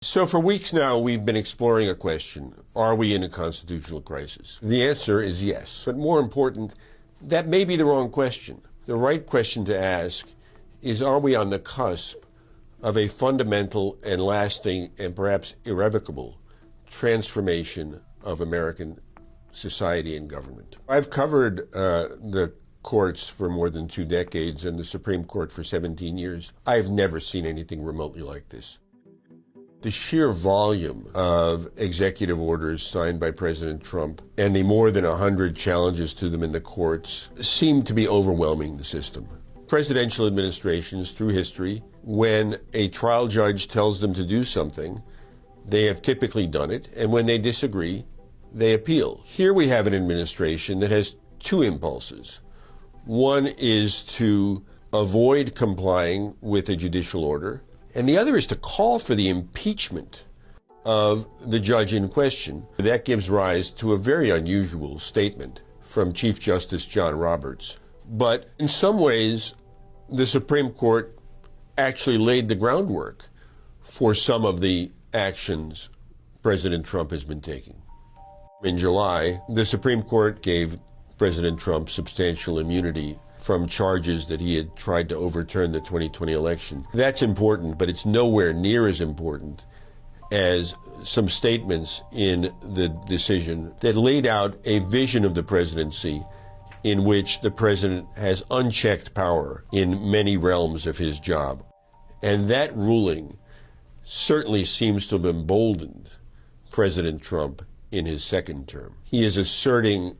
So for weeks now, we've been exploring a question: are we in a constitutional crisis? The answer is yes. But more important, that may be the wrong question. The right question to ask is, are we on the cusp of a fundamental and lasting and perhaps irrevocable transformation of American society and government? I've covered the courts for more than 2 decades and the Supreme Court for 17 years. I've never seen anything remotely like this. The sheer volume of executive orders signed by President Trump and the more than 100 challenges to them in the courts seem to be overwhelming the system. Presidential administrations through history, when a trial judge tells them to do something, they have typically done it, and when they disagree, they appeal. Here we have an administration that has 2 impulses. One is to avoid complying with a judicial order, and the other is to call for the impeachment of the judge in question. That gives rise to a very unusual statement from Chief Justice John Roberts. But in some ways, the Supreme Court actually laid the groundwork for some of the actions President Trump has been taking. In July, the Supreme Court gave President Trump substantial immunity from charges that he had tried to overturn the 2020 election. That's important, but it's nowhere near as important as some statements in the decision that laid out a vision of the presidency in which the president has unchecked power in many realms of his job. And that ruling certainly seems to have emboldened President Trump in his second term. He is asserting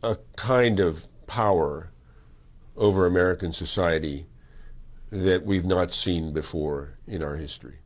a kind of power over American society that we've not seen before in our history.